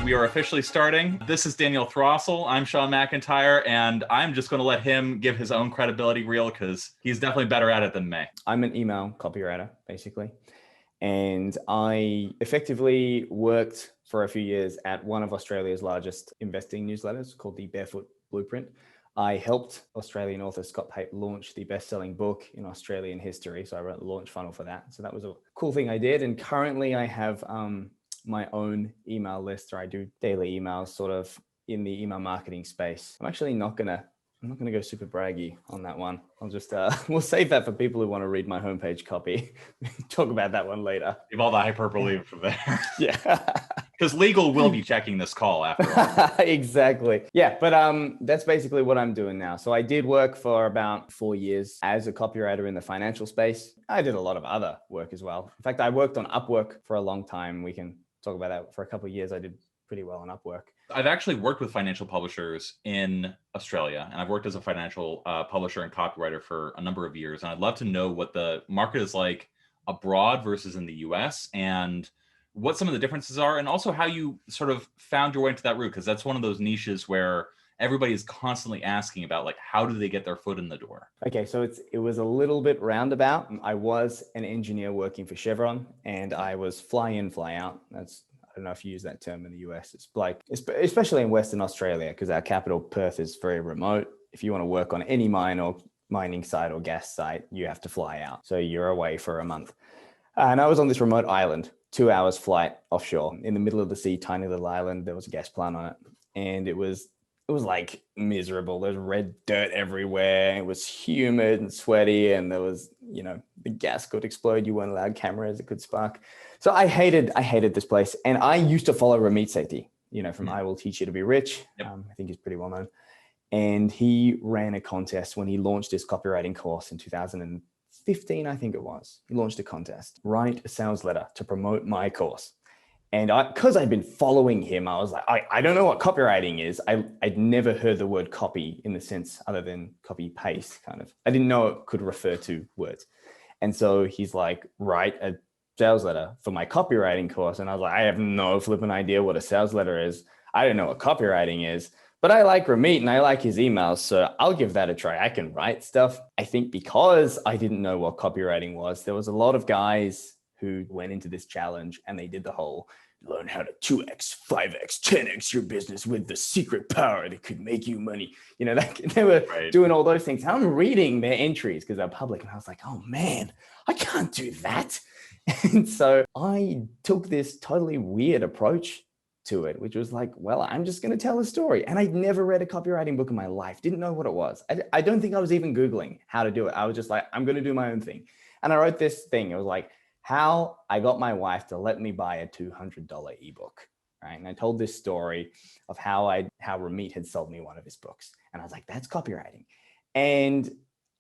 We are officially starting. This is Daniel Throssell. I'm Sean MacIntyre, and I'm just going to let him give his own credibility reel because he's definitely better at it than me. I'm an email copywriter, basically. And I effectively worked for a few years at one of Australia's largest investing newsletters called the Barefoot Blueprint. I helped Australian author Scott Pape launch the best-selling book in Australian history. So I wrote the launch funnel for that. So that was a cool thing I did. And currently I have my own email list, or I do daily emails sort of in the email marketing space. I'm actually not going to go super braggy on that one. I'll just, we'll save that for people who want to read my homepage copy. Talk about that one later. Give all the hyperbole from there. Yeah. Because legal will be checking this call after all. Exactly. Yeah. But that's basically what I'm doing now. So I did work for about 4 years as a copywriter in the financial space. I did a lot of other work as well. In fact, I worked on Upwork for a long time. We can talk about that. For a couple of years, I did pretty well on Upwork. I've actually worked with financial publishers in Australia, and I've worked as a financial publisher and copywriter for a number of years. And I'd love to know what the market is like abroad versus in the US, and what some of the differences are, and also how you sort of found your way into that route, because that's one of those niches where everybody is constantly asking about, like, how do they get their foot in the door? Okay, so it was a little bit roundabout. I was an engineer working for Chevron, and I was fly in, fly out. I don't know if you use that term in the US. It's like, especially in Western Australia, because our capital, Perth, is very remote. If you want to work on any mine or mining site or gas site, you have to fly out. So you're away for a month. And I was on this remote island, 2 hours flight offshore in the middle of the sea, tiny little island. There was a gas plant on it. And it was like miserable. There's red dirt everywhere. It was humid and sweaty. And there was, the gas could explode. You weren't allowed cameras. It could spark. So I hated this place. And I used to follow Ramit Sethi, from I Will Teach You to Be Rich. Yep. I think he's pretty well known. And he ran a contest when he launched his copywriting course in 2015, I think it was. He launched a contest, write a sales letter to promote my course. And because I'd been following him, I was like, I don't know what copywriting is. I'd never heard the word copy in the sense other than copy paste kind of. I didn't know it could refer to words. And so he's like, write a sales letter for my copywriting course. And I was like, I have no flipping idea what a sales letter is. I don't know what copywriting is, but I like Ramit and I like his emails. So I'll give that a try. I can write stuff. I think because I didn't know what copywriting was, there was a lot of guys who went into this challenge and they did the whole learn how to 2x, 5x, 10x your business with the secret power that could make you money. They were doing all those things. I'm reading their entries because they're public and I was like, oh man, I can't do that. And so I took this totally weird approach to it, which was like, well, I'm just going to tell a story. And I'd never read a copywriting book in my life. Didn't know what it was. I don't think I was even Googling how to do it. I was just like, I'm going to do my own thing. And I wrote this thing. It was like, how I got my wife to let me buy a $200 ebook, right? And I told this story of how Ramit had sold me one of his books. And I was like, that's copywriting. And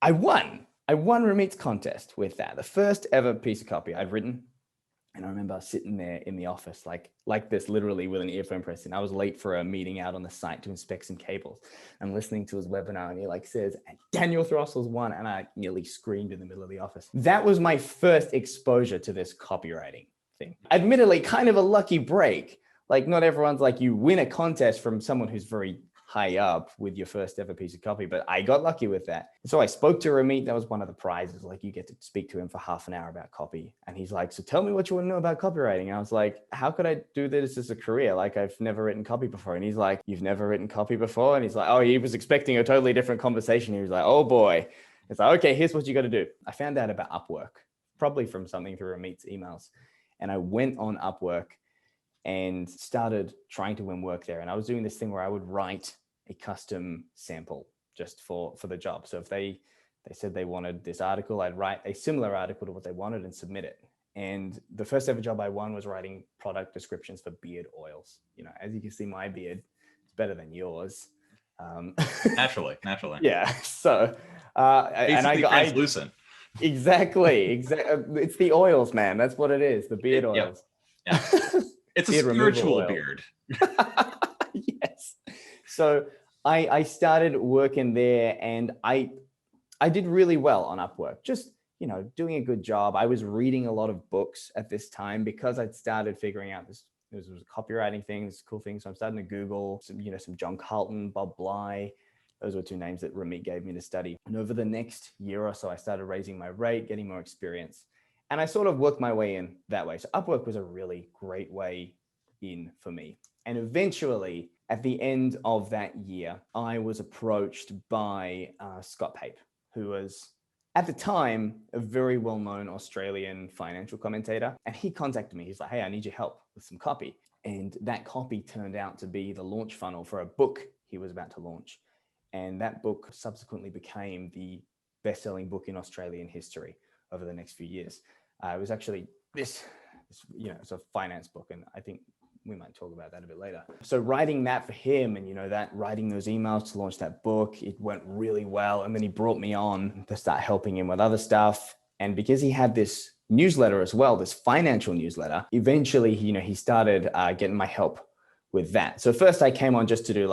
I won Ramit's contest with that. The first ever piece of copy I'd written. And I remember sitting there in the office, like this, literally with an earphone pressed in. I was late for a meeting out on the site to inspect some cables. I'm listening to his webinar and he says, Daniel Throssell's won. And I nearly screamed in the middle of the office. That was my first exposure to this copywriting thing. Admittedly, kind of a lucky break. Like not everyone's like you win a contest from someone who's very high up with your first ever piece of copy, but I got lucky with that. So I spoke to Ramit. That was one of the prizes. Like you get to speak to him for half an hour about copy. And he's like, so tell me what you want to know about copywriting. And I was like, how could I do this as a career? Like I've never written copy before. And he's like, you've never written copy before? And he's like, oh, he was expecting a totally different conversation. He was like, oh boy. It's like, okay, here's what you got to do. I found out about Upwork, probably from something through Ramit's emails. And I went on Upwork and started trying to win work there. And I was doing this thing where I would write a custom sample just for the job. So if they said they wanted this article, I'd write a similar article to what they wanted and submit it. And the first ever job I won was writing product descriptions for beard oils. As you can see, my beard is better than yours. Naturally. Yeah. So, and I got translucent. Exactly. It's the oils, man. That's what it is. The beard oils. Yeah. It's a spiritual beard. Yes. So I started working there and I did really well on Upwork, just, doing a good job. I was reading a lot of books at this time because I'd started figuring out this There's copywriting things, cool things. So I'm starting to Google some John Carlton, Bob Bly. Those were two names that Ramit gave me to study. And over the next year or so, I started raising my rate, getting more experience. And I sort of worked my way in that way. So Upwork was a really great way in for me. And eventually, at the end of that year, I was approached by Scott Pape, who was, at the time, a very well-known Australian financial commentator. And he contacted me. He's like, hey, I need your help with some copy. And that copy turned out to be the launch funnel for a book he was about to launch. And that book subsequently became the best-selling book in Australian history over the next few years. It was actually it's a finance book, and I think we might talk about that a bit later. So writing that for him, and writing those emails to launch that book, it went really well. And then he brought me on to start helping him with other stuff. And because he had this newsletter as well, this financial newsletter, eventually he started getting my help with that. So first I came on just to do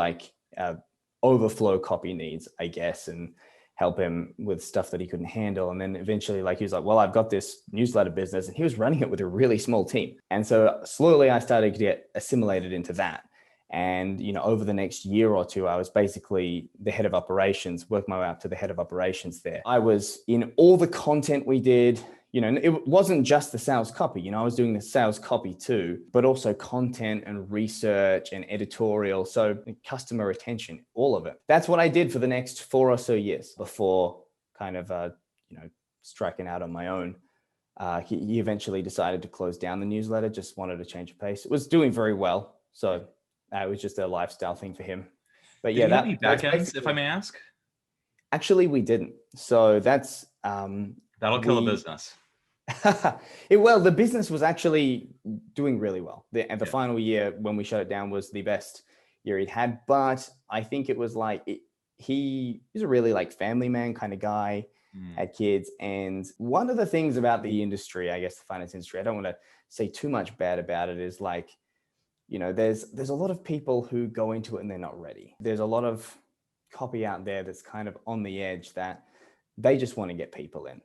overflow copy needs, I guess, and help him with stuff that he couldn't handle. And then eventually he was like, well, I've got this newsletter business, and he was running it with a really small team. And so slowly I started to get assimilated into that. And, over the next year or two, I was basically the head of operations, worked my way up to the head of operations there. I was in all the content we did. It wasn't just the sales copy, I was doing the sales copy too, but also content and research and editorial. So customer retention, all of it. That's what I did for the next 4 or so years before kind of, striking out on my own. He eventually decided to close down the newsletter, just wanted to change of pace. It was doing very well. So it was just a lifestyle thing for him. But Did you have any back ends, if I may ask? Actually, we didn't. So that's... That'll kill a business. Well, the business was actually doing really well. The final year when we shut it down was the best year he'd had. But I think it was he's a really family man kind of guy, had kids. And one of the things about the industry, I guess the finance industry, I don't want to say too much bad about it, is there's a lot of people who go into it and they're not ready. There's a lot of copy out there that's kind of on the edge that they just want to get people in.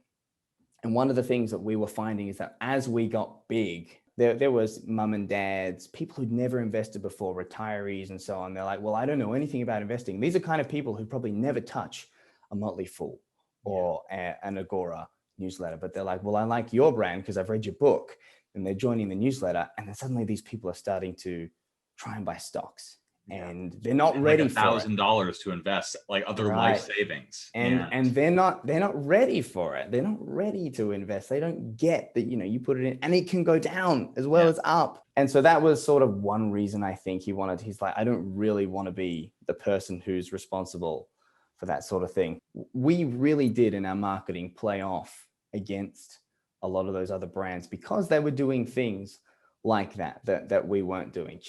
And one of the things that we were finding is that as we got big, there was mum and dads, people who'd never invested before, retirees and so on. They're like, well, I don't know anything about investing. These are kind of people who probably never touch a Motley Fool or an Agora newsletter. But they're like, well, I like your brand because I've read your book. And they're joining the newsletter. And then suddenly these people are starting to try and buy stocks. And they're not ready for $1,000 to invest, other life savings. And they're not ready for it. They're not ready to invest. They don't get that, you put it in and it can go down as well as up. And so that was sort of one reason I think he's like, I don't really want to be the person who's responsible for that sort of thing. We really did in our marketing play off against a lot of those other brands because they were doing things like that we weren't doing.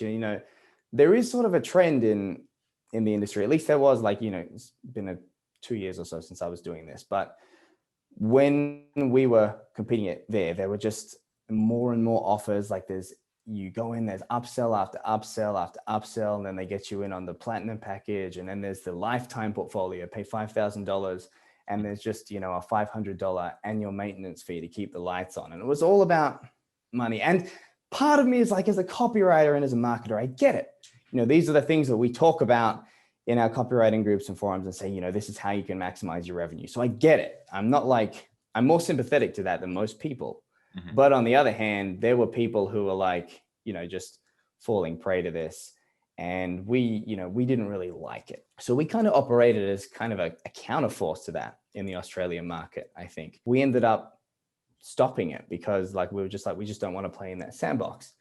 There is sort of a trend in the industry, at least there was it's been 2 years or so since I was doing this. But when we were competing there were just more and more offers. You go in, there's upsell after upsell after upsell, and then they get you in on the platinum package. And then there's the lifetime portfolio, pay $5,000. And there's just, a $500 annual maintenance fee to keep the lights on. And it was all about money. And part of me is as a copywriter and as a marketer, I get it. These are the things that we talk about in our copywriting groups and forums and say, this is how you can maximize your revenue. So I get it. I'm more sympathetic to that than most people. Mm-hmm. But on the other hand, there were people who were just falling prey to this. And we didn't really like it. So we kind of operated as kind of a counterforce to that in the Australian market, I think. We ended up stopping it because we were just we just don't want to play in that sandbox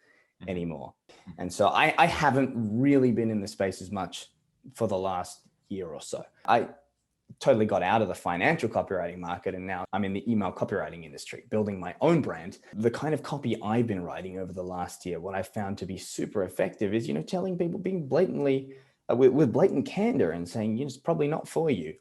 anymore. And so I haven't really been in the space as much for the last year or so. I totally got out of the financial copywriting market, and now I'm in the email copywriting industry, building my own brand. The kind of copy I've been writing over the last year, what I found to be super effective is, telling people, being blatantly, with blatant candor and saying, it's probably not for you.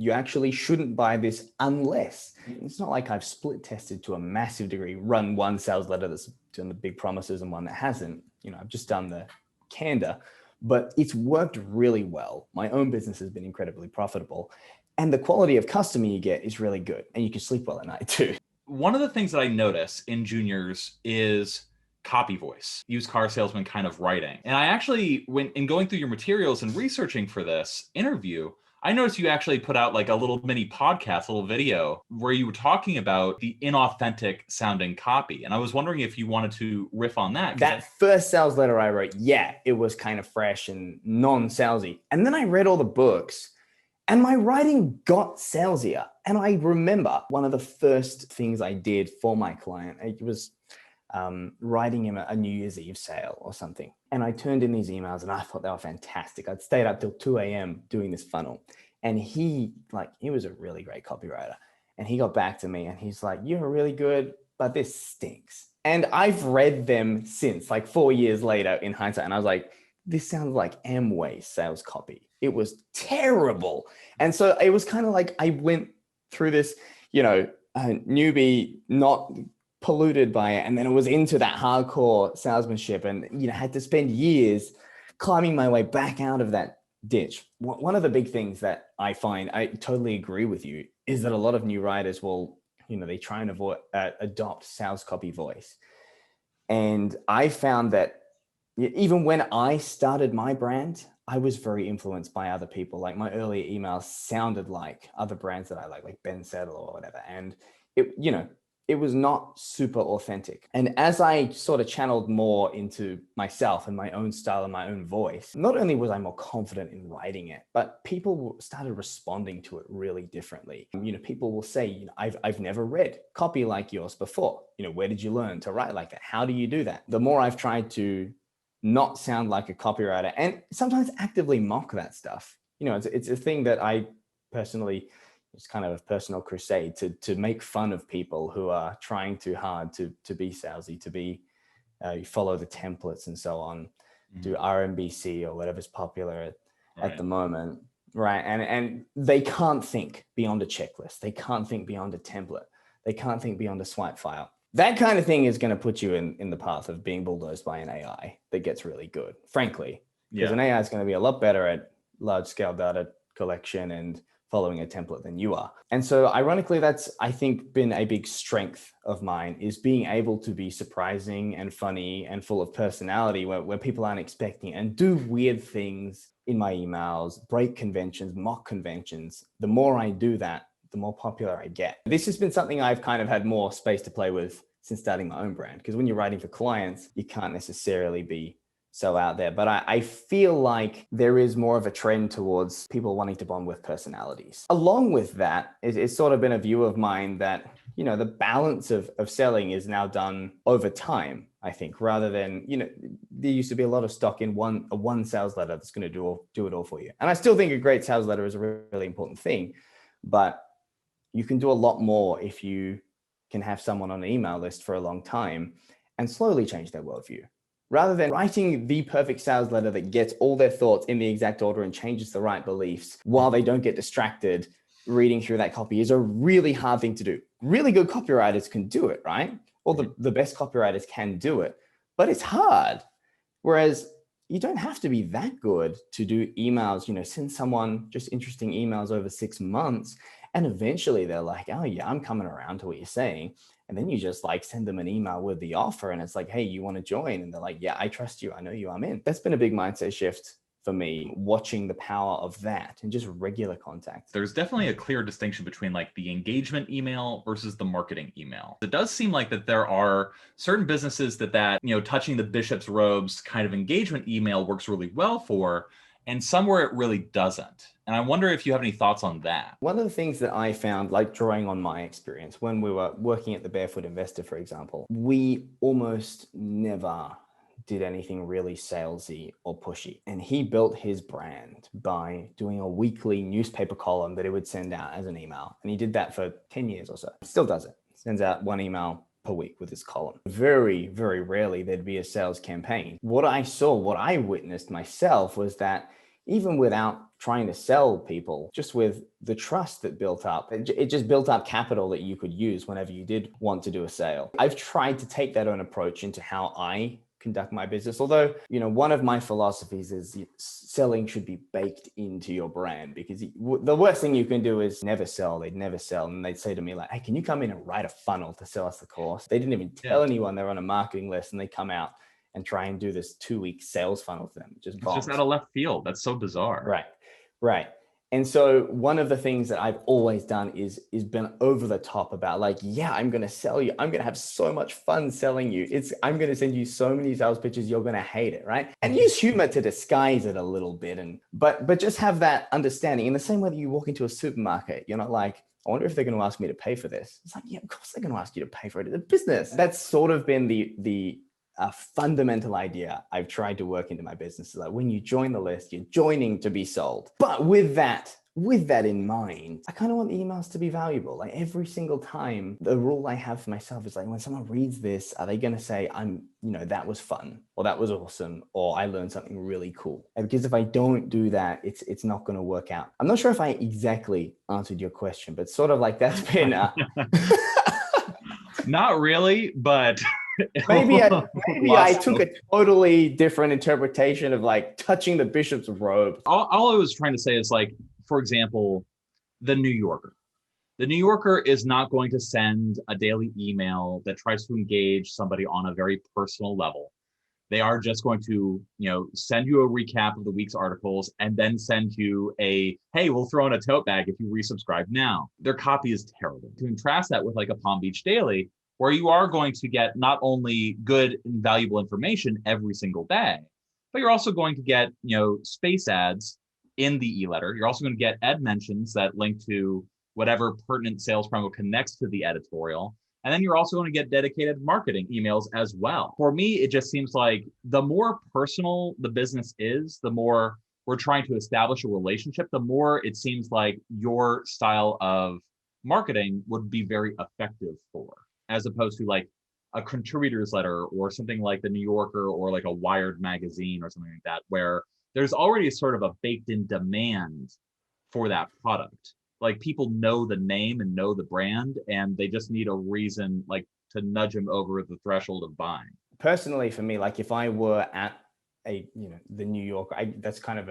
You actually shouldn't buy this unless. It's not like I've split tested to a massive degree, run one sales letter that's done the big promises and one that hasn't. I've just done the candor, but it's worked really well. My own business has been incredibly profitable, and the quality of customer you get is really good, and you can sleep well at night too. One of the things that I notice in juniors is copy voice, used car salesman kind of writing. And I actually, when in going through your materials and researching for this interview, I noticed you actually put out like a little mini podcast, a little video where you were talking about the inauthentic sounding copy. And I was wondering if you wanted to riff on that. That first sales letter I wrote, yeah, it was kind of fresh and non-salesy. And then I read all the books and my writing got salesier. And I remember one of the first things I did for my client, it was writing him a New Year's Eve sale or something. And I turned in these emails and I thought they were fantastic. I'd stayed up till 2 a.m. doing this funnel. And he was a really great copywriter. And he got back to me and he's like, you're really good, but this stinks. And I've read them since, like 4 years later in hindsight. And I was like, this sounds like Amway sales copy. It was terrible. And so it was kind of like I went through this, newbie, not polluted by it, and then it was into that hardcore salesmanship, and had to spend years climbing my way back out of that ditch. One of the big things that I find, I totally agree with you, is that a lot of new writers will they try and adopt sales copy voice. And I found that even when I started my brand, I was very influenced by other people. Like my earlier emails sounded like other brands that I like Ben Settle or whatever, and it was not super authentic. And as I sort of channeled more into myself and my own style and my own voice, not only was I more confident in writing it, but people started responding to it really differently. People will say, I've never read copy like yours before. Where did you learn to write like that? How do you do that? The more I've tried to not sound like a copywriter and sometimes actively mock that stuff, it's a thing that I personally, it's kind of a personal crusade to make fun of people who are trying too hard to be salesy, to be follow the templates and so on, do RMBC or whatever's popular at the moment, right? And they can't think beyond a checklist. They can't think beyond a template. They can't think beyond a swipe file. That kind of thing is going to put you in the path of being bulldozed by an AI that gets really good, frankly, because an AI is going to be a lot better at large scale data collection and following a template than you are. And so ironically, that's, I think, been a big strength of mine, is being able to be surprising and funny and full of personality where people aren't expecting, and do weird things in my emails, break conventions, mock conventions. The more I do that, the more popular I get. This has been something I've kind of had more space to play with since starting my own brand, because when you're writing for clients, you can't necessarily be so out there. But I feel like there is more of a trend towards people wanting to bond with personalities. Along with that, it's sort of been a view of mine that, the balance of selling is now done over time, I think, rather than, there used to be a lot of stock in one sales letter that's going to do it all for you. And I still think a great sales letter is a really important thing, but you can do a lot more if you can have someone on an email list for a long time and slowly change their worldview. Rather than writing the perfect sales letter that gets all their thoughts in the exact order and changes the right beliefs while they don't get distracted reading through that copy, is a really hard thing to do. Really good copywriters can do it, right? Or the best copywriters can do it, but it's hard. Whereas you don't have to be that good to do emails, send someone just interesting emails over 6 months. And eventually they're like, oh yeah, I'm coming around to what you're saying. And then you just send them an email with the offer and it's like, hey, you want to join? And they're like, yeah, I trust you. I know you, I'm in. That's been a big mindset shift for me, watching the power of that and just regular contact. There's definitely a clear distinction between the engagement email versus the marketing email. It does seem like that there are certain businesses that touching the bishop's robes kind of engagement email works really well for, and somewhere it really doesn't. And I wonder if you have any thoughts on that. One of the things that I found, drawing on my experience when we were working at the Barefoot Investor, for example, we almost never did anything really salesy or pushy. And he built his brand by doing a weekly newspaper column that he would send out as an email. And he did that for 10 years or so. Still does it. Sends out one email per week with his column. Very, very rarely there'd be a sales campaign. What I witnessed myself was that even without trying to sell people, just with the trust that built up, it just built up capital that you could use whenever you did want to do a sale. I've tried to take that own approach into how I conduct my business. Although, one of my philosophies is selling should be baked into your brand, because the worst thing you can do is never sell. They'd never sell. And they'd say to me like, hey, can you come in and write a funnel to sell us the course? They didn't even tell anyone they're on a marketing list, and they come out and try and do this 2-week sales funnel for them. It's just out of left field. That's so bizarre. Right. And so one of the things that I've always done is been over the top about like, yeah, I'm going to sell you. I'm going to have so much fun selling you. I'm going to send you so many sales pitches. You're going to hate it. Right. And use humor to disguise it a little bit. But just have that understanding in the same way that you walk into a supermarket. You're not like, I wonder if they're going to ask me to pay for this. It's like, yeah, of course they're going to ask you to pay for it. It's a business. That's sort of been the fundamental idea I've tried to work into my business. Like when you join the list, you're joining to be sold. But with that in mind, I kind of want the emails to be valuable. Like every single time, the rule I have for myself is like, when someone reads this, are they going to say, that was fun, or that was awesome, or I learned something really cool? And because if I don't do that, it's not going to work out. I'm not sure if I exactly answered your question, but sort of like that's been not really, but maybe I took a totally different interpretation of like touching the bishop's robe. All I was trying to say is like, for example, the New Yorker. The New Yorker is not going to send a daily email that tries to engage somebody on a very personal level. They are just going to, send you a recap of the week's articles and then send you hey, we'll throw in a tote bag if you resubscribe now. Their copy is terrible. To contrast that with like a Palm Beach Daily, where you are going to get not only good and valuable information every single day, but you're also going to get, space ads in the e-letter. You're also going to get ed mentions that link to whatever pertinent sales promo connects to the editorial. And then you're also going to get dedicated marketing emails as well. For me, it just seems like the more personal the business is, the more we're trying to establish a relationship, the more it seems like your style of marketing would be very effective for, as opposed to like a contributor's letter or something like the New Yorker or like a Wired magazine or something like that, where there's already sort of a baked in demand for that product. Like people know the name and know the brand, and they just need a reason like to nudge them over the threshold of buying. Personally, for me, like if I were at the New Yorker, that's kind of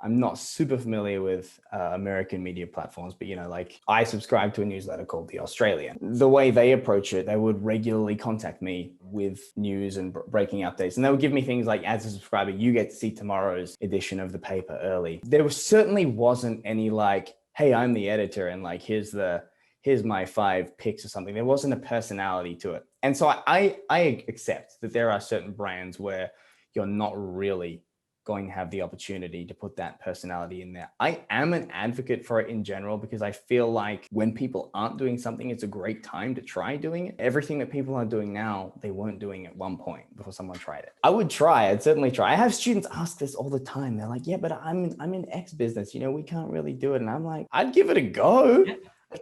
I'm not super familiar with American media platforms, but like I subscribe to a newsletter called The Australian. The way they approach it, they would regularly contact me with news and breaking updates. And they would give me things like, as a subscriber, you get to see tomorrow's edition of the paper early. There certainly wasn't any like, hey, I'm the editor and like, here's my 5 picks or something. There wasn't a personality to it. And so I accept that there are certain brands where you're not really going to have the opportunity to put that personality in there. I am an advocate for it in general, because I feel like when people aren't doing something, it's a great time to try doing it. Everything that people are doing now, they weren't doing at one point before someone tried it. I'd certainly try. I have students ask this all the time. They're like, yeah, but I'm in X business, we can't really do it. And I'm like, I'd give it a go. Yeah.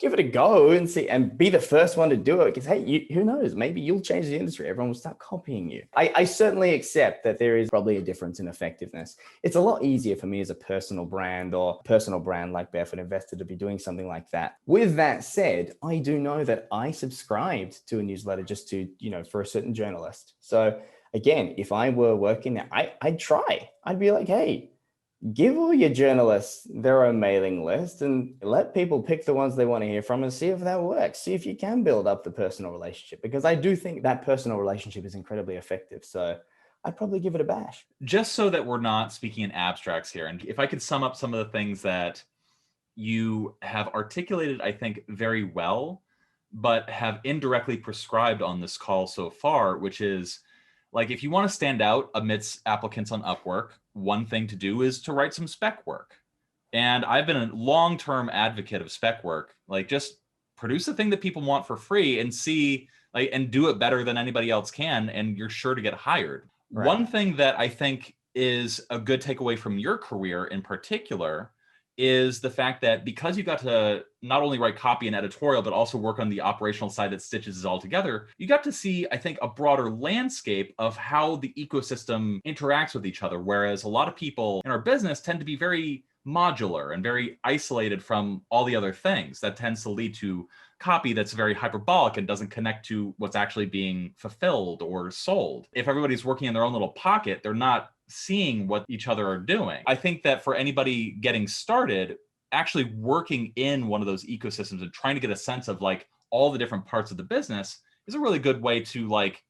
Give it a go and see, and be the first one to do it, because hey, who knows, maybe you'll change the industry. Everyone will start copying you. I certainly accept that there is probably a difference in effectiveness. It's a lot easier for me as a personal brand like Barefoot Investor to be doing something like that. With that said, I do know that I subscribed to a newsletter just to, for a certain journalist. So again, if I were working there, I'd try. I'd be like, hey, give all your journalists their own mailing list and let people pick the ones they want to hear from and see if that works. See if you can build up the personal relationship, because I do think that personal relationship is incredibly effective. So I'd probably give it a bash. Just so that we're not speaking in abstracts here, and if I could sum up some of the things that you have articulated, I think, very well, but have indirectly prescribed on this call so far, which is like, if you want to stand out amidst applicants on Upwork, one thing to do is to write some spec work. And I've been a long-term advocate of spec work. Like, just produce the thing that people want for free and see, like, and do it better than anybody else can, and you're sure to get hired. Right. One thing that I think is a good takeaway from your career in particular is the fact that because you got to not only write copy and editorial, but also work on the operational side that stitches it all together, you got to see, I think, a broader landscape of how the ecosystem interacts with each other. Whereas a lot of people in our business tend to be very modular and very isolated from all the other things. That tends to lead to copy that's very hyperbolic and doesn't connect to what's actually being fulfilled or sold. If everybody's working in their own little pocket, they're not seeing what each other are doing. I think that for anybody getting started, actually working in one of those ecosystems and trying to get a sense of like all the different parts of the business is a really good way to like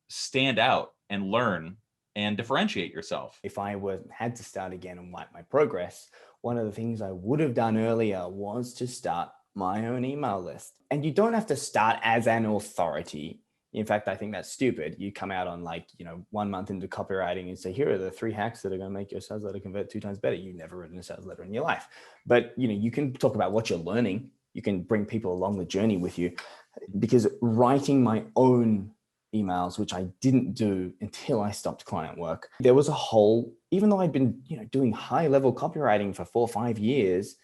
stand out and learn and differentiate yourself. If I had to start again and wipe my progress, one of the things I would have done earlier was to start my own email list. And you don't have to start as an authority. In fact, I think that's stupid. You come out on 1 month into copywriting and say, here are the 3 hacks that are going to make your sales letter convert 2 times better. You've never written a sales letter in your life. But you can talk about what you're learning. You can bring people along the journey with you, because writing my own emails, which I didn't do until I stopped client work, there was a whole, even though I'd been doing high level copywriting for 4 or 5 years,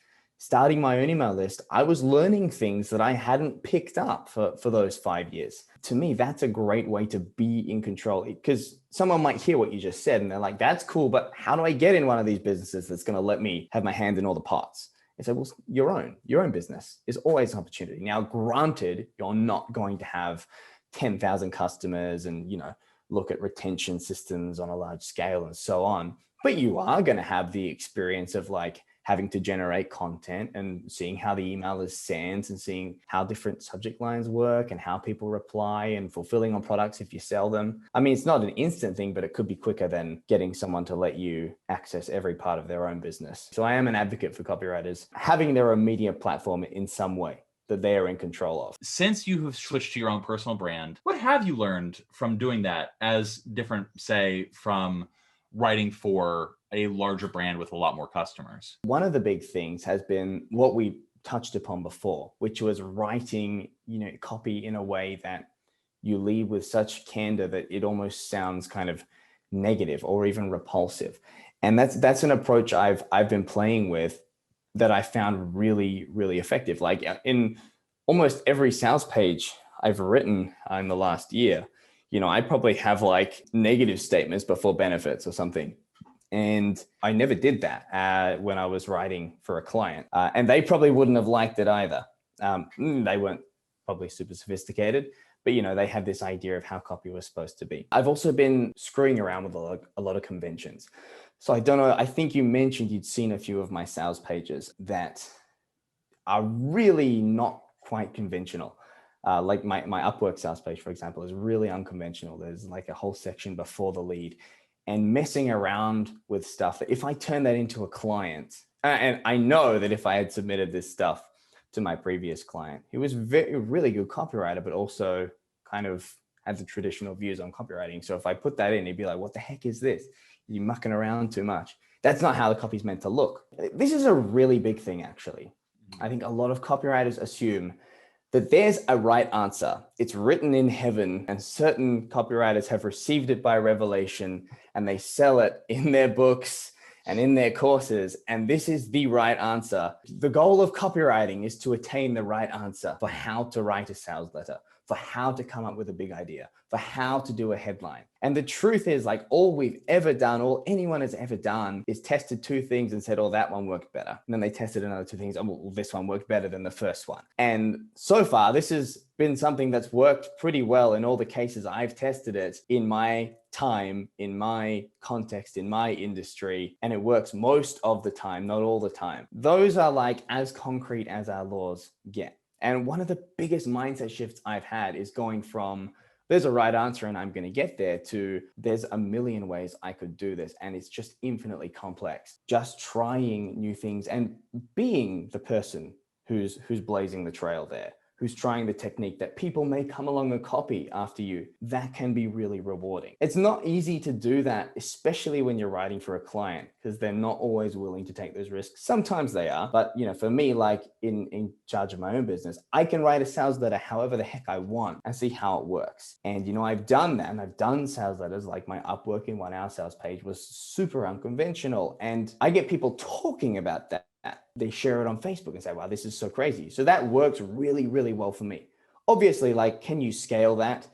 starting my own email list, I was learning things that I hadn't picked up for those 5 years. To me, that's a great way to be in control, because someone might hear what you just said and they're like, that's cool, but how do I get in one of these businesses that's going to let me have my hand in all the pots? I say, well, your own business is always an opportunity. Now, granted, you're not going to have 10,000 customers and, look at retention systems on a large scale and so on, but you are going to have the experience of like having to generate content and seeing how the email is sent and seeing how different subject lines work and how people reply and fulfilling on products if you sell them. I mean, it's not an instant thing, but it could be quicker than getting someone to let you access every part of their own business. So I am an advocate for copywriters having their own media platform in some way that they are in control of. Since you have switched to your own personal brand, what have you learned from doing that as different, say, from writing for a larger brand with a lot more customers? One of the big things has been what we touched upon before, which was writing, copy in a way that you lead with such candor that it almost sounds kind of negative or even repulsive. And that's an approach I've been playing with that I found really, really effective. Like in almost every sales page I've written in the last year, I probably have like negative statements before benefits or something. And I never did that when I was writing for a client. And they probably wouldn't have liked it either. They weren't probably super sophisticated, but they had this idea of how copy was supposed to be. I've also been screwing around with a lot of conventions. So I don't know, I think you mentioned you'd seen a few of my sales pages that are really not quite conventional. Like my Upwork sales page, for example, is really unconventional. There's like a whole section before the lead, and messing around with stuff that if I turn that into a client, and I know that if I had submitted this stuff to my previous client, he was really good copywriter, but also kind of had the traditional views on copywriting. So if I put that in, he'd be like, what the heck is this? You're mucking around too much. That's not how the copy's meant to look. This is a really big thing, actually. I think a lot of copywriters assume that there's a right answer. It's written in heaven, and certain copywriters have received it by revelation, and they sell it in their books and in their courses. And this is the right answer. The goal of copywriting is to attain the right answer for how to write a sales letter, for how to come up with a big idea, for how to do a headline. And the truth is, like, all we've ever done, all anyone has ever done is tested 2 things and said, oh, that one worked better. And then they tested another 2 things. Oh, well, this one worked better than the first one. And so far, this has been something that's worked pretty well in all the cases I've tested it in my time, in my context, in my industry. And it works most of the time, not all the time. Those are like as concrete as our laws get. And one of the biggest mindset shifts I've had is going from there's a right answer and I'm going to get there to there's a million ways I could do this. And it's just infinitely complex. Just trying new things and being the person who's blazing the trail there, who's trying the technique that people may come along and copy after you. That can be really rewarding. It's not easy to do that, especially when you're writing for a client, because they're not always willing to take those risks. Sometimes they are, but for me, like in charge of my own business, I can write a sales letter however the heck I want and see how it works. And I've done that, and I've done sales letters like my Upwork in 1 hour sales page was super unconventional. And I get people talking about that. They share it on Facebook and say, wow, this is so crazy. So that works really, really well for me. Obviously, like, can you scale that?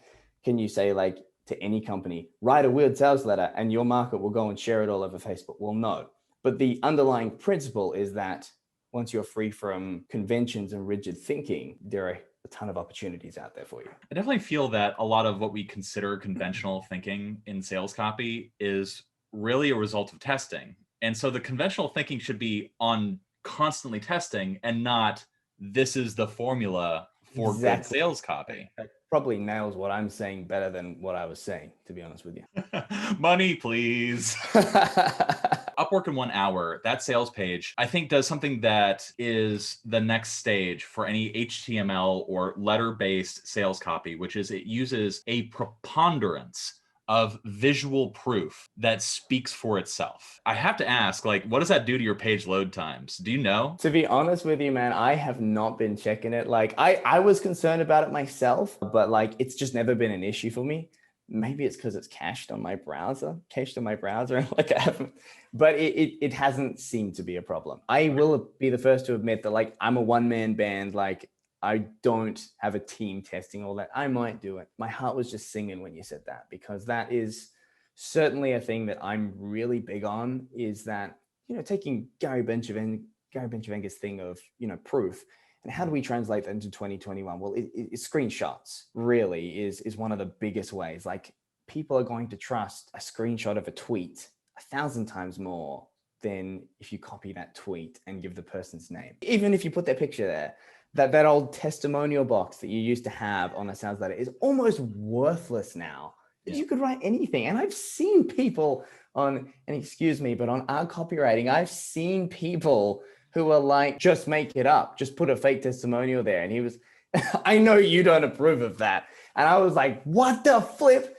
Can you say, like, to any company, write a weird sales letter and your market will go and share it all over Facebook? Well, no. But the underlying principle is that once you're free from conventions and rigid thinking, there are a ton of opportunities out there for you. I definitely feel that a lot of what we consider conventional thinking in sales copy is really a result of testing. And so the conventional thinking should be on constantly testing and not this is the formula for good Exactly. sales copy. That probably nails what I'm saying better than what I was saying, to be honest with you. Money, please. Upwork in 1 hour, that sales page, I think does something that is the next stage for any HTML or letter-based sales copy, which is it uses a preponderance of visual proof that speaks for itself. I have to ask, like, what does that do to your page load times? Do you know? To be honest with you, man, I have not been checking it. Like I was concerned about it myself, but like it's just never been an issue for me. Maybe it's because it's cached on my browser, like I haven't, but it hasn't seemed to be a problem. I will be the first to admit that like I'm a one-man band, like I don't have a team testing all that. I might do it. My heart was just singing when you said that, because that is certainly a thing that I'm really big on, is that, you know, taking Gary Bencivenga's thing of, you know, proof, and how do we translate that into 2021? Well, screenshots really is one of the biggest ways. Like people are going to trust a screenshot of a tweet 1,000 times more than if you copy that tweet and give the person's name. Even if you put their picture there, that old testimonial box that you used to have on a sales letter is almost worthless now. Yeah. You could write anything. And I've seen people on, and excuse me, but on our copywriting, I've seen people who are like, just make it up, just put a fake testimonial there. And he was, I know you don't approve of that. And I was like, what the flip?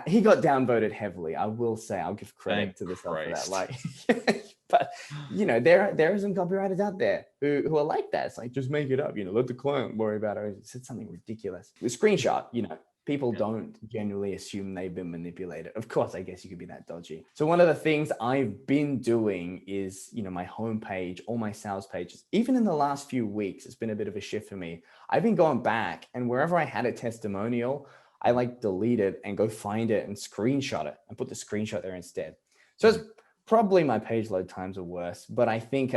He got downvoted heavily. I will say, I'll give credit to the self for that. Like, but you know, there are some copywriters out there who are like that. It's like, just make it up, you know, let the client worry about it. It said something ridiculous. The screenshot, you know, people don't generally assume they've been manipulated. Of course, I guess you could be that dodgy. So one of the things I've been doing is, you know, my homepage, all my sales pages, even in the last few weeks, it's been a bit of a shift for me. I've been going back, and wherever I had a testimonial, I like delete it and go find it and screenshot it and put the screenshot there instead. So it's probably my page load times are worse, but I think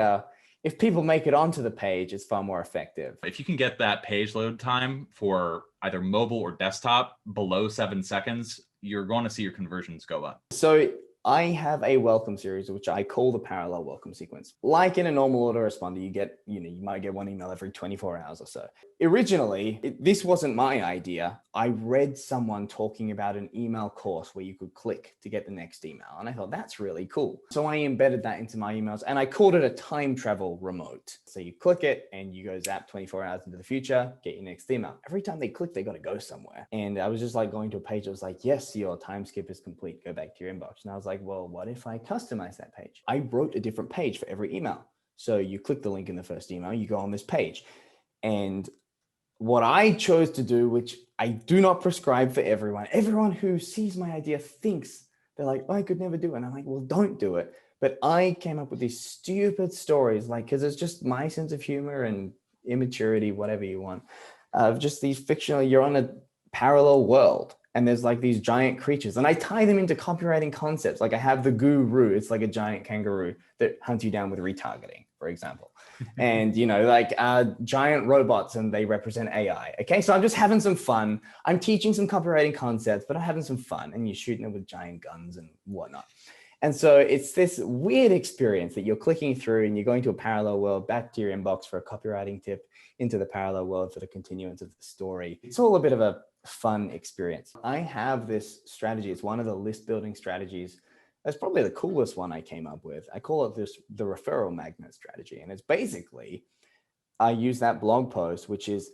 if people make it onto the page, it's far more effective. If you can get that page load time for either mobile or desktop below 7 seconds, you're going to see your conversions go up. So I have a welcome series, which I call the parallel welcome sequence. Like in a normal autoresponder, you might get one email every 24 hours or so. Originally, this wasn't my idea. I read someone talking about an email course where you could click to get the next email. And I thought that's really cool. So I embedded that into my emails, and I called it a time travel remote. So you click it and you go zap 24 hours into the future, get your next email. Every time they click, they got to go somewhere. And I was just like going to a page that was like, yes, your time skip is complete. Go back to your inbox. And I was like, well, what if I customize that page? I wrote a different page for every email. So you click the link in the first email, you go on this page. And what I chose to do, which I do not prescribe for everyone who sees my idea thinks they're like, oh, I could never do it. And I'm like, well, don't do it. But I came up with these stupid stories, like, because it's just my sense of humor and immaturity, whatever you want, of just these fictional, you're on a parallel world and there's like these giant creatures, and I tie them into copywriting concepts. Like I have the guru, it's like a giant kangaroo that hunts you down with retargeting, for example. And, you know, like giant robots, and they represent AI. Okay, so I'm just having some fun. I'm teaching some copywriting concepts, but I'm having some fun, and you're shooting them with giant guns and whatnot. And so it's this weird experience that you're clicking through and you're going to a parallel world, back to your inbox for a copywriting tip, into the parallel world for the continuance of the story. It's all a bit of a fun experience. I have this strategy. It's one of the list building strategies. That's probably the coolest one I came up with. I call it the referral magnet strategy. And it's basically, I use that blog post, which is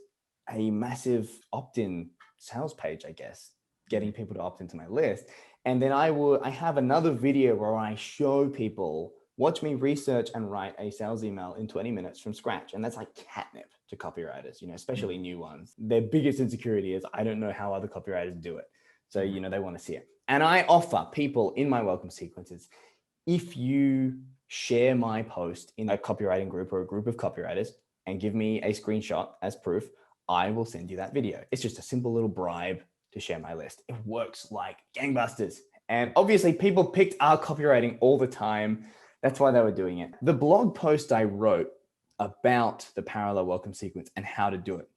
a massive opt-in sales page, I guess, getting people to opt into my list. And then I have another video where I show people, watch me research and write a sales email in 20 minutes from scratch. And that's like catnip to copywriters, you know, especially new ones. Their biggest insecurity is, I don't know how other copywriters do it. So, you know, they want to see it. And I offer people in my welcome sequences, if you share my post in a copywriting group or a group of copywriters and give me a screenshot as proof, I will send you that video. It's just a simple little bribe to share my list. It works like gangbusters. And obviously people picked our copywriting all the time. That's why they were doing it. The blog post I wrote about the parallel welcome sequence and how to do it,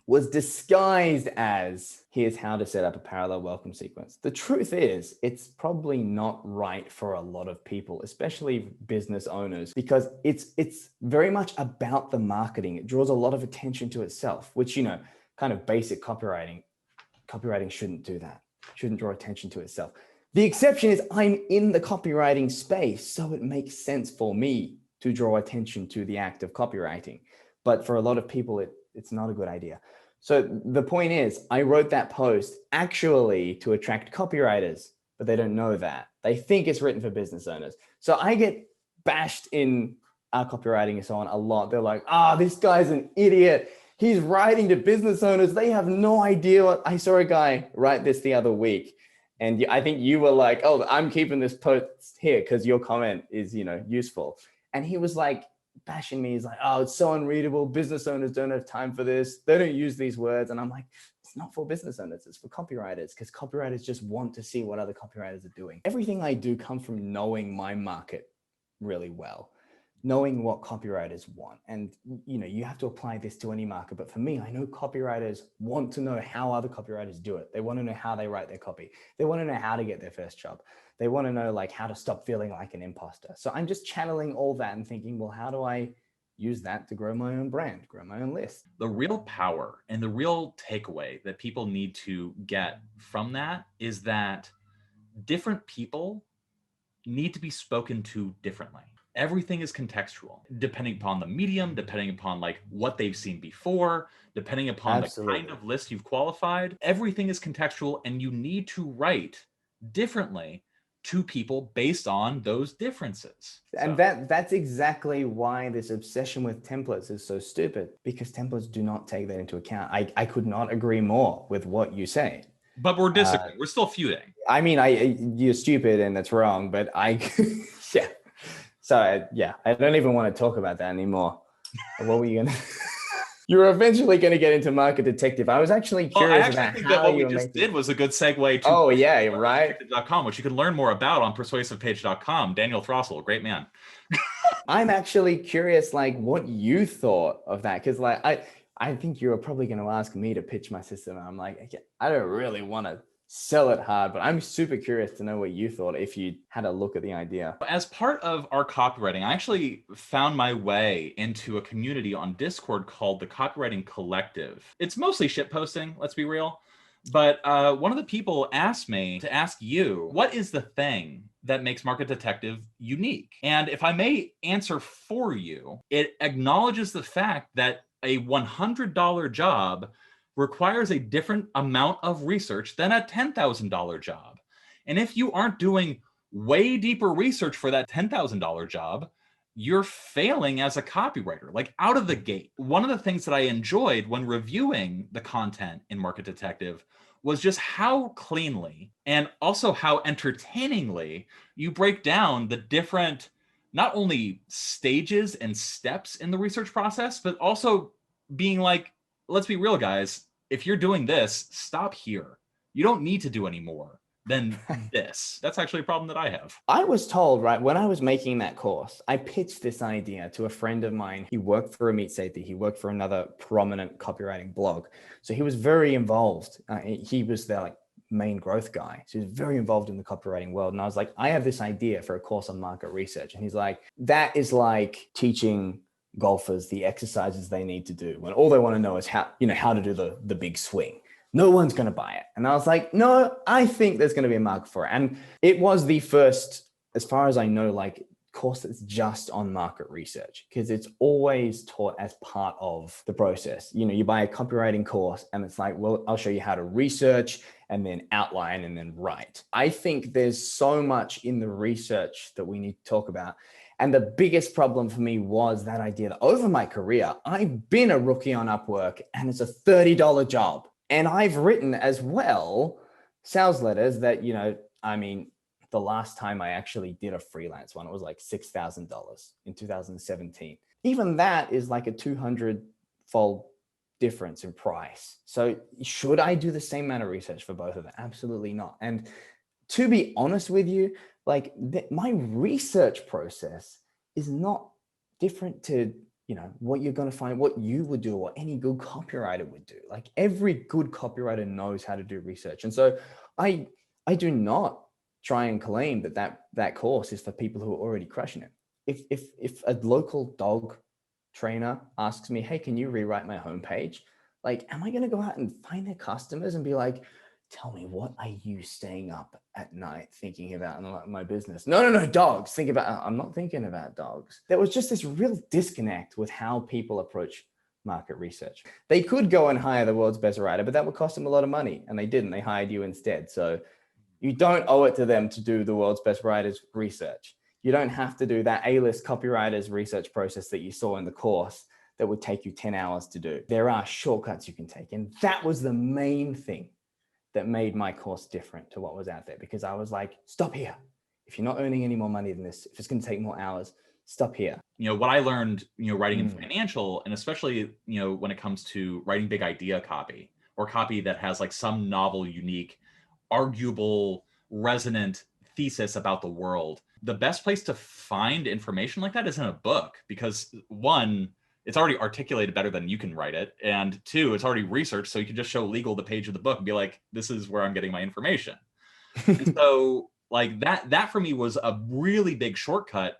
was disguised as here's how to set up a parallel welcome sequence. The truth is, it's probably not right for a lot of people, especially business owners, because it's very much about the marketing. It draws a lot of attention to itself, which, kind of basic copywriting shouldn't do that. Shouldn't draw attention to itself. The exception is I'm in the copywriting space, so it makes sense for me to draw attention to the act of copywriting. But for a lot of people, it's not a good idea. So the point is, I wrote that post actually to attract copywriters, but they don't know that. They think it's written for business owners. So I get bashed in our copywriting and so on a lot. They're like, this guy's an idiot. He's writing to business owners. They have no idea what. I saw a guy write this the other week. And I think you were like, I'm keeping this post here because your comment is, useful. And he was like bashing me. He's like, it's so unreadable. Business owners don't have time for this. They don't use these words. And I'm like, it's not for business owners. It's for copywriters, because copywriters just want to see what other copywriters are doing. Everything I do comes from knowing my market really well, knowing what copywriters want. And, you have to apply this to any market. But for me, I know copywriters want to know how other copywriters do it. They want to know how they write their copy. They want to know how to get their first job. They want to know how to stop feeling like an imposter. So I'm just channeling all that and thinking, well, how do I use that to grow my own brand, grow my own list? The real power and the real takeaway that people need to get from that is that different people need to be spoken to differently. Everything is contextual, depending upon the medium, depending upon what they've seen before, depending upon the kind of list you've qualified. Everything is contextual, and you need to write differently to people based on those differences. And that's exactly why this obsession with templates is so stupid, because templates do not take that into account. I could not agree more with what you say. But we're disagreeing. We're still feuding. I mean, you're stupid and that's wrong, but yeah. So I don't even want to talk about that anymore. What were you going to... You were eventually going to get into Market Detective. I was actually curious about think that what we just did was a good segue to right. which you can learn more about on persuasivepage.com. Daniel Throssell, great man. I'm actually curious, what you thought of that, because I think you were probably going to ask me to pitch my system, and I'm like, I don't really want to sell it hard, but I'm super curious to know what you thought if you had a look at the idea. As part of our copywriting, I actually found my way into a community on Discord called the Copywriting Collective. It's mostly shit posting, let's be real. But one of the people asked me to ask you, what is the thing that makes Market Detective unique? And if I may answer for you, it acknowledges the fact that a $100 job requires a different amount of research than a $10,000 job. And if you aren't doing way deeper research for that $10,000 job, you're failing as a copywriter, out of the gate. One of the things that I enjoyed when reviewing the content in Market Detective was just how cleanly and also how entertainingly you break down the different, not only stages and steps in the research process, but also being let's be real, guys. If you're doing this, stop here. You don't need to do any more than this. That's actually a problem that I have. I was told, right, when I was making that course, I pitched this idea to a friend of mine. He worked for Meat Safety. He worked for another prominent copywriting blog. So he was very involved. He was the main growth guy. So he was very involved in the copywriting world. And I was like, I have this idea for a course on market research. And he's like, that is like teaching golfers the exercises they need to do when all they want to know is how to do the big swing. No one's going to buy it. And I was like, no, I think there's going to be a market for it. And it was the first, as far as I know, course that's just on market research, because it's always taught as part of the process. You buy a copywriting course and it's like, well, I'll show you how to research and then outline and then write. I think there's so much in the research that we need to talk about. And the biggest problem for me was that idea that over my career, I've been a rookie on Upwork and it's a $30 job. And I've written as well sales letters that, the last time I actually did a freelance one, it was like $6,000 in 2017. Even that is like a 200-fold difference in price. So should I do the same amount of research for both of them? Absolutely not. And to be honest with you, my research process is not different to what you're going to find, what you would do, or any good copywriter would do. Like every good copywriter knows how to do research. And so I do not try and claim that course is for people who are already crushing it. If a local dog trainer asks me, hey, can you rewrite my homepage? Like, am I going to go out and find their customers and be like, tell me, what are you staying up at night thinking about in my business? No, dogs. Think about, I'm not thinking about dogs. There was just this real disconnect with how people approach market research. They could go and hire the world's best writer, but that would cost them a lot of money. And they didn't. They hired you instead. So you don't owe it to them to do the world's best writers research. You don't have to do that A-list copywriters research process that you saw in the course that would take you 10 hours to do. There are shortcuts you can take. And that was the main thing that made my course different to what was out there, because I was like, stop here. If you're not earning any more money than this, if it's going to take more hours, stop here. What I learned, writing in financial, and especially, when it comes to writing big idea copy or copy that has like some novel, unique, arguable, resonant thesis about the world, the best place to find information like that is in a book, because one, it's already articulated better than you can write it. And two, it's already researched. So you can just show legal the page of the book and be like, this is where I'm getting my information. And so like that for me was a really big shortcut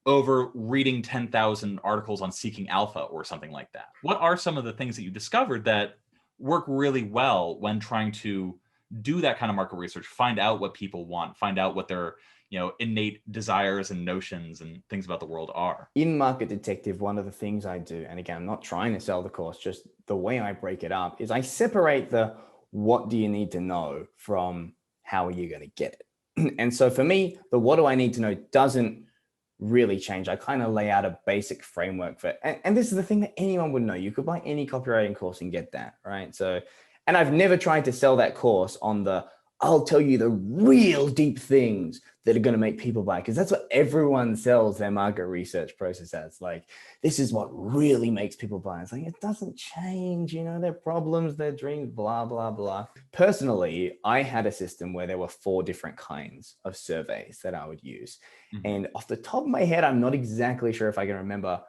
over reading 10,000 articles on Seeking Alpha or something like that. What are some of the things that you discovered that work really well when trying to do that kind of market research, find out what people want, find out what their innate desires and notions and things about the world are? In Market Detective, one of the things I do, and again, I'm not trying to sell the course, just the way I break it up is I separate the what do you need to know from how are you going to get it. And so for me, the what do I need to know doesn't really change. I kind of lay out a basic framework for it. And this is the thing that anyone would know. You could buy any copywriting course and get that, right? So, and I've never tried to sell that course on the, I'll tell you the real deep things that are going to make people buy, because that's what everyone sells their market research process as. Like, this is what really makes people buy. It's like, it doesn't change, their problems, their dreams, blah, blah, blah. Personally, I had a system where there were 4 different kinds of surveys that I would use. Mm-hmm. And off the top of my head, I'm not exactly sure if I can remember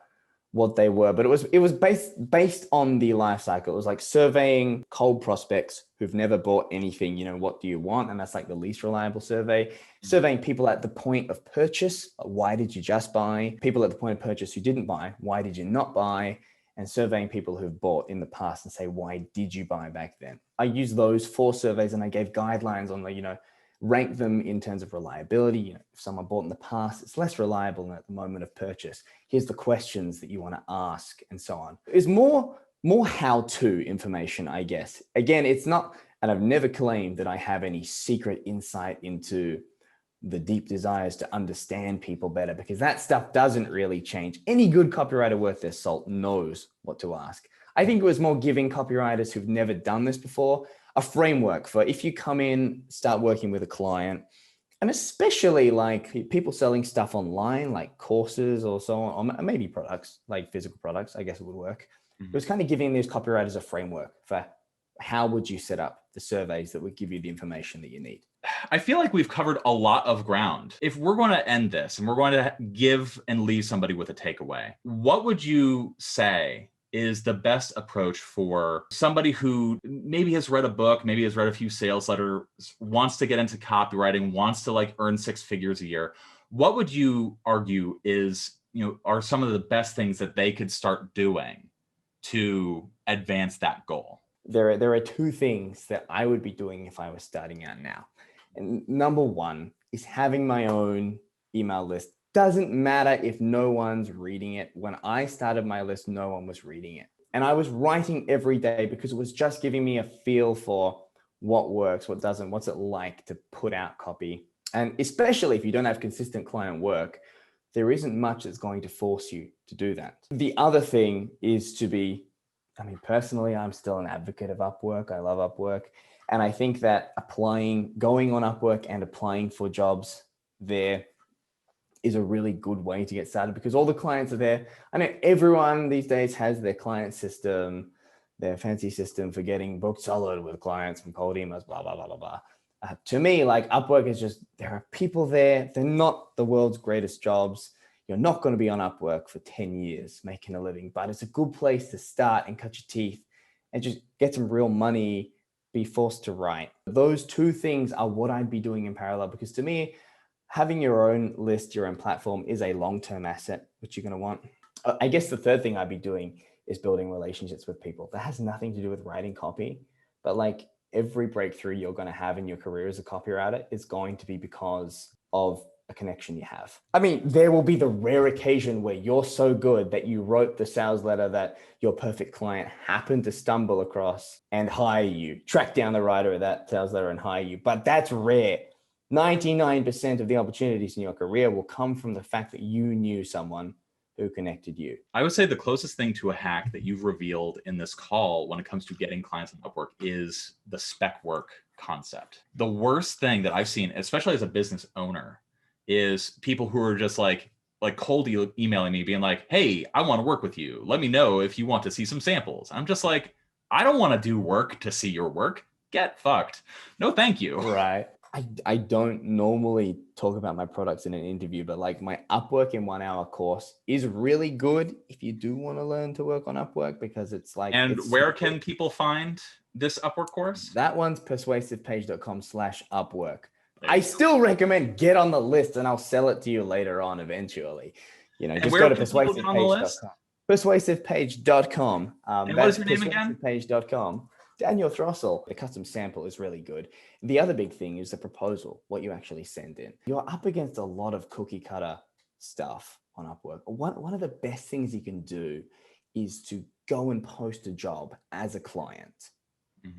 what they were, but it was based on the life cycle. It was like surveying cold prospects who've never bought anything, what do you want? And that's like the least reliable survey. Surveying people at the point of purchase, why did you just buy? People at the point of purchase who didn't buy, why did you not buy? And surveying people who've bought in the past and say, why did you buy back then? I used those 4 surveys and I gave guidelines on the, rank them in terms of reliability. If someone bought in the past, it's less reliable than at the moment of purchase. Here's the questions that you want to ask, and so on. It's more how-to information, I guess. Again, it's not, and I've never claimed that I have any secret insight into the deep desires to understand people better, because that stuff doesn't really change. Any good copywriter worth their salt knows what to ask. I think it was more giving copywriters who've never done this before a framework for if you come in, start working with a client, and especially like people selling stuff online, like courses or so on, or maybe products, like physical products, I guess it would work. Mm-hmm. It was kind of giving these copywriters a framework for how would you set up the surveys that would give you the information that you need. I feel like we've covered a lot of ground. If we're going to end this and we're going to give and leave somebody with a takeaway, what would you say is the best approach for somebody who maybe has read a book, maybe has read a few sales letters, wants to get into copywriting, wants to like earn 6 figures a year? What would you argue is, are some of the best things that they could start doing to advance that goal? There are 2 things that I would be doing if I was starting out now. And number 1 is having my own email list. Doesn't matter if no one's reading it. When I started my list, no one was reading it. And I was writing every day because it was just giving me a feel for what works, what doesn't, what's it like to put out copy. And especially if you don't have consistent client work, there isn't much that's going to force you to do that. The other thing is to be, personally, I'm still an advocate of Upwork. I love Upwork. And I think that going on Upwork and applying for jobs there is a really good way to get started, because all the clients are there. I know everyone these days has their client system, their fancy system for getting booked solid with clients from cold emails, blah, blah, blah, blah, blah. To me, like Upwork is just, there are people there. They're not the world's greatest jobs. You're not going to be on Upwork for 10 years making a living, but it's a good place to start and cut your teeth and just get some real money, be forced to write. Those two things are what I'd be doing in parallel, because to me, having your own list, your own platform is a long-term asset, which you're going to want. I guess the third thing I'd be doing is building relationships with people. That has nothing to do with writing copy, but like every breakthrough you're going to have in your career as a copywriter is going to be because of a connection you have. I mean, there will be the rare occasion where you're so good that you wrote the sales letter that your perfect client happened to stumble across and hire you, track down the writer of that sales letter and hire you. But that's rare. 99% of the opportunities in your career will come from the fact that you knew someone who connected you. I would say the closest thing to a hack that you've revealed in this call when it comes to getting clients on Upwork is the spec work concept. The worst thing that I've seen, especially as a business owner, is people who are just like cold emailing me being like, hey, I want to work with you. Let me know if you want to see some samples. I'm just like, I don't want to do work to see your work. Get fucked. No, thank you. Right. I don't normally talk about my products in an interview, but like my Upwork in 1 hour course is really good if you do want to learn to work on Upwork, because it's like. And where can people find this Upwork course? That one's persuasivepage.com/Upwork. I still recommend get on the list, and I'll sell it to you later on eventually. You know, just go to persuasivepage.com. Persuasivepage.com. And what is your name again? Persuasivepage.com. Daniel Throssell. The custom sample is really good. The other big thing is the proposal, what you actually send in. You're up against a lot of cookie cutter stuff on Upwork. One of the best things you can do is to go and post a job as a client.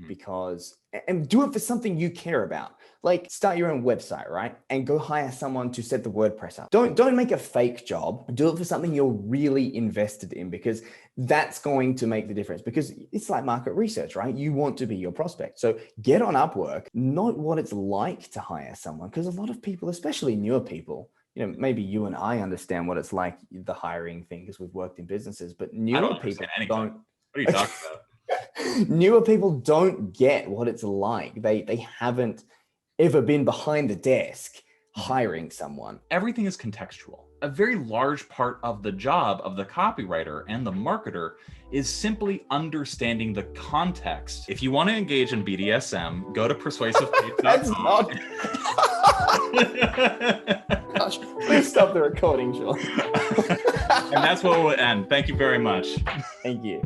Because, and do it for something you care about. Like start your own website, right? And go hire someone to set the WordPress up. Don't make a fake job. Do it for something you're really invested in, because that's going to make the difference. Because it's like market research, right? You want to be your prospect. So get on Upwork, note what it's like to hire someone. Because a lot of people, especially newer people, you know, maybe you and I understand what it's like, the hiring thing, because we've worked in businesses, but newer people don't. What are you talking about? Newer people don't get what it's like. They haven't ever been behind the desk hiring someone. Everything is contextual. A very large part of the job of the copywriter and the marketer is simply understanding the context. If you want to engage in BDSM, go to persuasivepage.com. That's not. Gosh, please stop the recording, Sean. And that's what we'll end. Thank you very much. Thank you.